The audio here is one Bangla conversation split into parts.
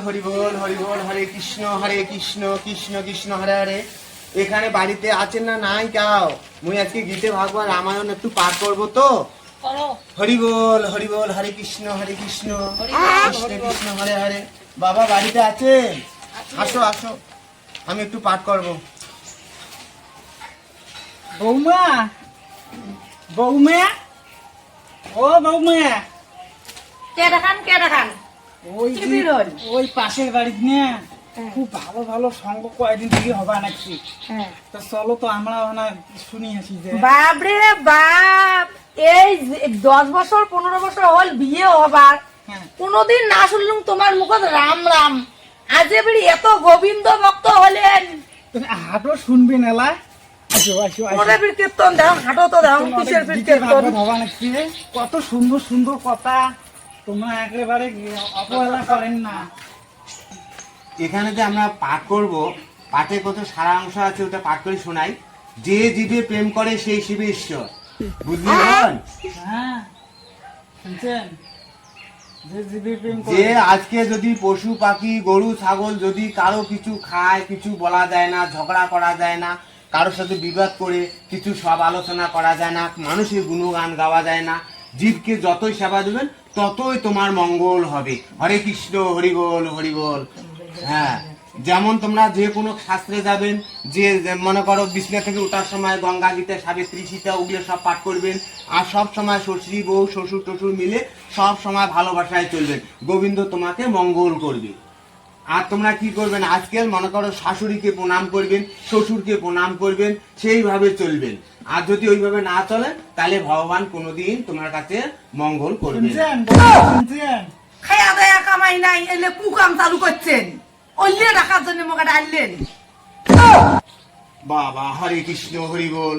হরি বল হরে কৃষ্ণ কৃষ্ণ কৃষ্ণ হরে হরে। এখানে বাড়িতে আছেন না নাই কাও? মুই আজকে গীতে ভাগবত রামায়ণ একটু পাঠ করবো তো। হরি বল হরে কৃষ্ণ কৃষ্ণ কৃষ্ণ হরে হরে। বাবা বাড়িতে আছেন? আসো আসো, আমি একটু পাঠ করবো। বৌমা, বৌমা, ও বৌমা, কে দেখান ওই পাশের বাড়ি নিয়ে খুব ভালো ভালো সঙ্গ কয়েকদিন থেকে হবা নাকি? তো চলো তো আমরা শুনি আসি যে বাপ রে বাপ, এই 10 বছর 15 বছর হল বিয়ে হবার, কোনদিন না শুনলুম তোমার মুখত রাম রাম। আজ এবারে এত গোবিন্দ ভক্ত হলেন। হাটও শুনবি নেলা। আসো আসো ওরে বীর কীর্তন দাও, হাঁটো তো দাও, কিসের বীর কীর্তন? হবা নাকি? কত সুন্দর সুন্দর কথা, তোমরা একেবারে অবহেলা করেন না। এখানে যে আমরা পাঠ করব, পাঠে কত সারাংশ আছে ওটা পাঠ করে শোনাই। যে জীবে প্রেম করে সেই শিবে ঈশ্বর, বুঝলেন? হ্যাঁ শুনছেন? যে আজকে যদি পশু পাখি গরু ছাগল যদি কারো কিছু খায়, কিছু বলা যায় না, ঝগড়া করা যায় না, কারোর সাথে বিবাদ করে কিছু সব আলোচনা করা যায় না, মানুষের গুণগান গাওয়া যায় না, জীবকে যতই সেবা দেবেন ততই তোমার মঙ্গল হবে। হরে কৃষ্ণ হরি বল। হ্যাঁ, যেমন তোমরা যে কোনো শাস্ত্রে যাবেন, যে মনে করো বিছনা থেকে ওঠার সময় গঙ্গা গীতা সাবিত্রী সীতা ওগুলো সব পাঠ করবেন। আর সব সময় শ্বশুরি বউ শ্বশুর টশুর মিলে সব সময় ভালোবাসায় চলবেন, গোবিন্দ তোমাকে মঙ্গল করবে। আর তোমরা কি করবেন, আজকাল মনে করো শাশুড়িকে প্রণাম করবেন, শ্বশুরকে প্রণাম করবেন, সেইভাবে চলবেন। আর যদি ওইভাবে না চলেন তাহলে ভগবান কোনোদিন তোমার কাছে মঙ্গল করবে। খায়া দেয়া কামাই নাই, এলে কুকাম চালু করছেন, অল্লে রাখার জন্য মোকে ডাললেন। বাবা হরে কৃষ্ণ হরি বল।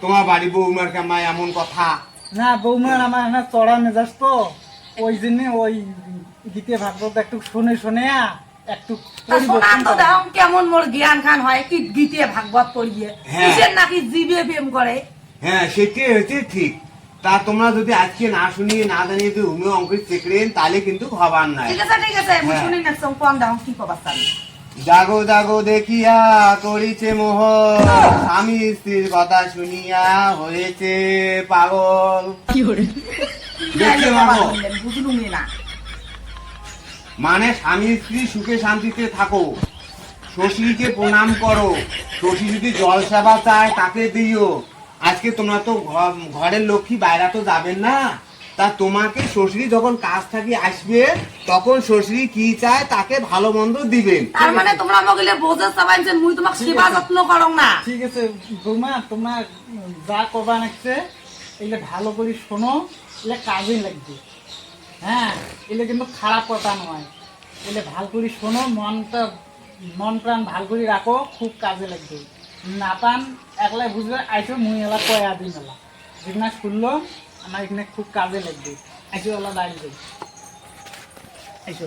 তোমার বাড়ি বৌমার কামাই এমন কথা? না বৌমার আমার না চড়া মেজাজ তো, ওই জন্য ওই গীতে ভাগবত একটু শুনে শুনে একটু শোনান তো দাও, কেমন মোর জ্ঞান খান হয় কি গীতে ভাগবত পড়িয়ে, কিসের নাকি জীবে প্রেম করে। হ্যাঁ সেটাই হচ্ছে ঠিক। তা তোমরা যদি আজকে না শুনিয়ে না জানিয়ে যদি উমে অঙ্কিত চেকলেন তাহলে কিন্তু হবার নাই। ঠিক আছে শুনি না, কোন দাও কি কবার চান। জাগো জাগো দেখিয়া করিছে মোহ, স্বামী স্ত্রীর কথা শুনিয়া হয়েছে পাগল। দেখছে মাগো, বুঝলুমি না। মানে স্বামী স্ত্রী সুখে শান্তিতে থাকো, শ্বশুরকে প্রণাম করো, শ্বশুর যদি জল সেবা চায় তাকে দিও। আজকে তোমরা তো ঘরের লক্ষ্মী, বাইরে তো যাবেন না, তা তোমাকে শ্বশুরি যখন কাজ থাকি আসবে তখন শ্বশুরি কি চায় তাকে ভালো মন্দ দিবেন। তার মানে তোমরা আমাকে বোঝা চাবাইছেন, মুই তোমাকে সেবা যত্ন করং না। ঠিক আছে বৌমা, তোমরা যা করবা নাকছে এগুলো ভালো করে শোনো, এগুলো কাজে লাগবে। হ্যাঁ, এগুলো কিন্তু খারাপ কথা নয়, এগুলো ভাল করে শোনো, মন প্রাণ ভাল করে রাখো, খুব কাজে লাগবে। না পান একলাই বুঝবে, আইসো মুই এলা কয়া দিন এলা যেখানে শুনলো আমার এখানে খুব কাজে লাগবে। আইসো এলা দাঁড়িয়ে আইসো।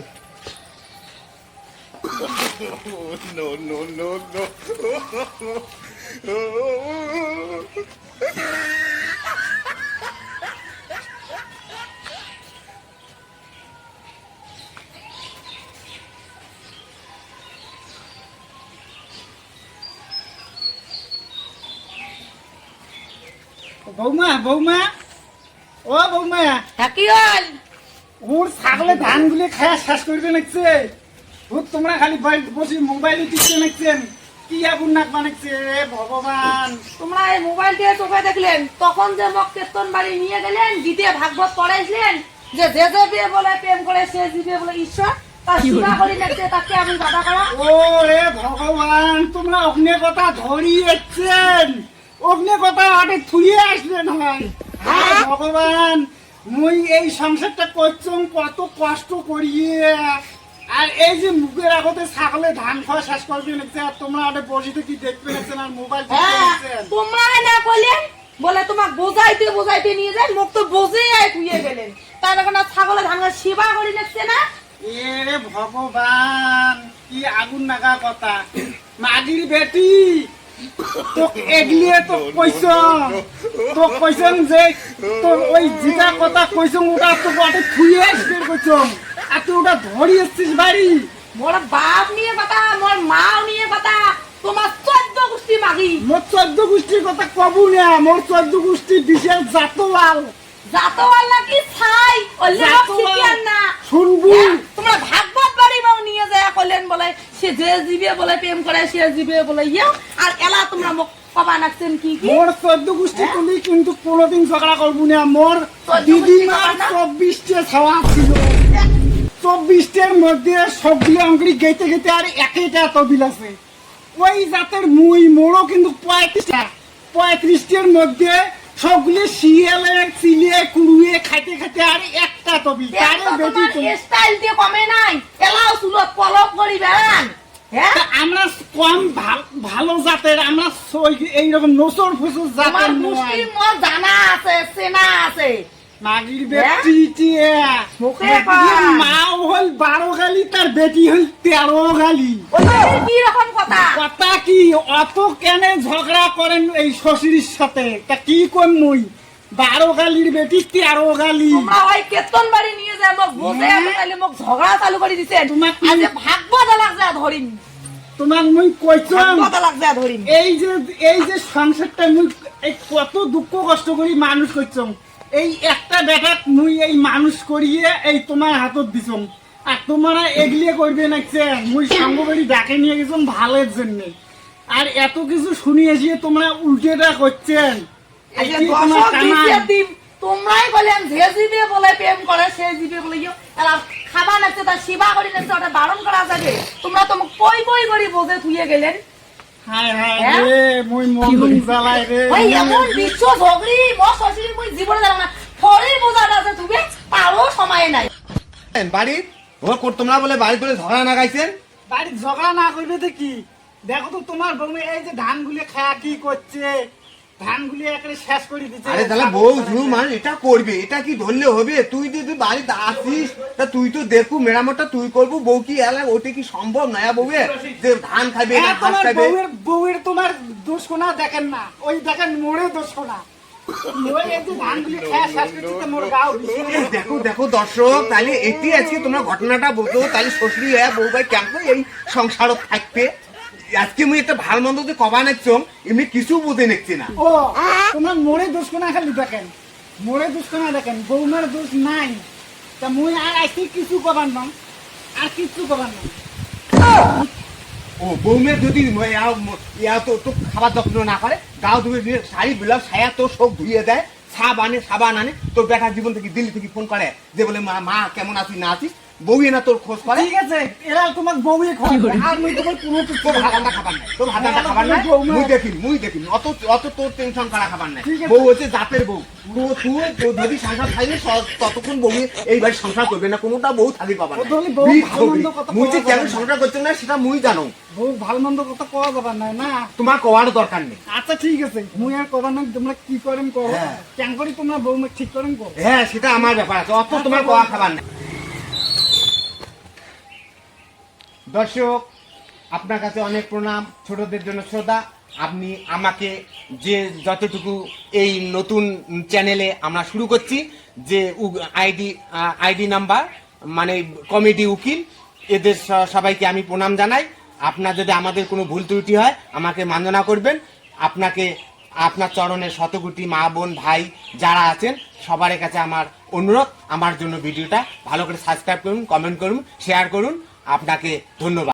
বৌমা, বৌমা, ও বৌমা, কি হল? ওর ছাগলে ধান গুলি খায়া শেষ করবে নাকছে। তোমরা খালি বসে মোবাইলে টিপতে নাকছেন, কি আগুন নাক বানাচ্ছে রে ভগবান। তোমরা এই মোবাইল দিয়ে চোখে দেখলেন, তখন যে মক কীর্তন বাড়ি নিয়ে গেলেন, গীতে ভাগবত পড়াইছিলেন, যে যে বিয়ে বলে প্রেম করে সে জীবে বলে ঈশ্বর, তার সেবা করি নাকছে, তাকে আমি বাধা করা। ও রে ভগবান, তোমরা অগ্নি কথা ধরিয়েছেন, অগ্নি কথা আগে থুয়ে আসবেন হয়। ভগবান, মুই এই সংসারটা করছুম কত কষ্ট করিয়ে, আর এই যে মুখের আগতে ছাগলে ধান খাওয়া শেষ করবে নাকছে, আর তোমরা আগে বসিতে কি দেখবে নাকছেন আর মোবাইল দেখছেন। তোমরা না বললেন বলে তোমাকে বোঝাইতে নিয়ে যায়, মুখ তো বোঝে থুয়ে গেলেন, তার এখন ছাগলে ধান সেবা করি নাকছে না। এ রে ভগবান, কি আগুন নাগা কথা। মাগির বেটি তোকে এগলিয়ে তো কইছেন যে তোর ওই জিটা কথা কইছং ওটা তো বটে থুয়ে আসবে কইছং। আর তুই ওটা ধরি এসছিস বাড়ি? মোর বাপ নিয়ে কথা, মোর মাও নিয়ে কথা, তোমার 14 গোষ্ঠী মাগি। মোর 14 গোষ্ঠীর কথা কবু না, মোর 14 গোষ্ঠী বিশেষ জাতওয়াল। জাতওয়াল নাকি ছাই ওলে শিখিয়ান না শুনবি? তোমরা ভাগবত বাড়ি মাও নিয়ে যায় কইলেন বলে সে যে জিবে বলে প্রেম করে সে জিবে বলে ইয়া, আর এলা তোমরা মোক কবা নাকছেন কি কি? মোর 14 গোষ্ঠী তুলি কিন্তু কোনোদিন ঝগড়া করবো না। মোর 14 দিদিমার 24টে ছাওয়া ছিল, 24টের মধ্যে সবগুলো অঙ্কড়ি গেতে গেতে আর একটা তবিল আছে। ওই জাতের মোড়ও কিন্তু 35টার মধ্যে সবগুলো শিয়ালে চিলিয়ে কুড়ুয়ে খাইতে খাইতে আর একটা তবিল। তারে বেটি তো স্টাইল দিয়ে কমে নাই, এলাও চুলত পলক করি বেড়ান। হ্যাঁ আমরা কম ভালো জাতের, আমরা এইরকম নসর ফসর তোমার জাতের মুষ্টির মোর জানা আছে, চেনা আছে। মাগির বেটি মুখে কয়। মাও হল 12 গালি, তার বেটি হল 13 গালি। ওই কি রকম কথা? কথা কি অত কেন ঝগড়া করেন এই শ্বশুরের সাথে? তা কি কোন মুই 12 গালির বেটি 13 গালি। তোমরা ওই কেতন বাড়ি নিয়ে যায় মোক বসে তাহলে মোক ঝগড়া চালু করে দিছে। তোমাক কি- আজ ভাগবত লাগছে ধরিম, তোমাক মুই কইছাম ভাগবত লাগছে ধরিম। এই যে সংসারটা মুই এই কত দুঃখ কষ্ট করি মানুষ করছম, এই একটা বেটাক মুই এই মানুষ করিয়ে এই তোমার হাতত দিছম, আর তোমরা এগলিয়ে করবে নাকছে। মুই সঙ্গবাড়ি ডাকে নিয়ে গেছম ভালোর জন্য, আর এত কিছু শুনিয়ে এসে তোমরা উল্টেটা করছেন। আজ এটি তোমার দশক কামাই। দিছে দিম, তোমরাই বলেন যে জিবে বলে প্রেম করে সে জিবে বলে ইয়ো, এলা খাবা নাকছে তার সেবা করি নাকছে, ওটা বারণ করা যাবে? তোমরা তো মোক পই পই করে বোঝে থুয়ে গেলেন। হায় হায় হ্যাঁ? রে, মুই মন জ্বালাই রে। ওই এমন বিশ্ব ঝগড়ি মোর শ্বশুর মুই জীবনে জানো না, ফরির বোঝাটা আছে তুমি তারও সময় নাই। বাড়ি তোমরা বলে বাড়ি করে ঝগড়া না গাইছেন? বাড়ির ঝগড়া না করবে তো কি? দেখো তো তোমার বউ এই যে ধানগুলি খায়া কি করছে, ধানগুলি একেবারে শেষ করে দিচ্ছে। আরে তাহলে বউ ঝুড়ু মানুষ এটা করবে, এটা কি ধরলে হবে? তুই যদি বাড়িতে আসিস তা তুই তো দেখু মেরামতটা তুই করবো, বউ কি এলা ওটা কি সম্ভব নয়া বউয়ের যে ধান খাবে না হ্যাঁ, ঘাস তোমার খাবে? বউয়ের তোমার দোষ কোনা দেখেন না, ওই দেখেন মোড়ে দোষ কোনা। ওই এই যে ধানগুলি খায়া শেষ করে দিচ্ছে মোর গাও। দেখো দেখো দর্শক, তাহলে এটি আজকে তোমরা ঘটনাটা বলতো, তাহলে শ্বশুরি হ্যাঁ বউ ভাই কেমন এই সংসারও থাকবে। আজকে মুই একটা ভাল মন্দ যে কবা নাচছম এমনি কিছু বুঝে নিচ্ছি না। ও তোমার মোড়ে দোষ কোনা খালি দেখেন, মোড়ে দোষ কোনা দেখেন, বউমার দোষ নাই। তা মুই আর আইসি কিছু কবার না, আর কিছু কবার না। ও বৌমের যদি তো খাবার যত্ন না করে, গাও ধুয়ে শাড়ি বিলাস ছায়া তো সব ধুয়ে দেয়, সাবান আনে, তোর বেটার জীবন থেকে দিল্লি থেকে ফোন করে যে বলে মা কেমন আছিস না আছিস, বউই না তোর খোঁজ করে। ঠিক আছে, এরা তোমার বউয়ে খাওয়া, আর মুই তোমার কোনো কিছু তোর ভাতাটা খাবার নাই, তোর ভাতাটা খাবার নাই, মুই দেখিন অত তোর টেনশন করা খাবার নাই। ঠিক আছে। বউ হচ্ছে জাতের বউ, তুই যদি সংসার থাকলে ততক্ষণ বউ এই বাড়ি সংসার করবে না, কোনোটা বউ থাকি পাবা না। ও তাহলে বউ ভালো মন্দ কথা মুই যে বলা কেন যাবে না। সংসার করছে না সেটা মুই জানো, বউ ভালো মন্দ কথা কওয়া যাবার নাই না। তোমার কওয়ার দরকার নেই। আচ্ছা ঠিক আছে, মুই আর কবার না, তোমরা কি করেন করো, হ্যাঁ। কেন করি তোমরা বউ ঠিক করেন করো। হ্যাঁ সেটা আমার ব্যাপার আছে, অত তোমার কওয়া খাবার নেই। দর্শক আপনার কাছে অনেক প্রণাম, ছোটদের জন্য শ্রদ্ধা। আপনি আমাকে যে যতটুকু এই নতুন চ্যানেলে আমরা শুরু করছি যে আইডি নাম্বার মানে কমেডি উকিল, এদের সবাইকে আমি প্রণাম জানাই। আপনার যদি আমাদের কোনো ভুল ত্রুটি হয় আমাকে মার্জনা করবেন। আপনাকে আপনার চরণে শতকোটি মা বোন ভাই যারা আছেন সবার কাছে আমার অনুরোধ, আমার জন্য ভিডিওটা ভালো করে সাবস্ক্রাইব করুন, কমেন্ট করুন, শেয়ার করুন। আপনাকে ধন্যবাদ।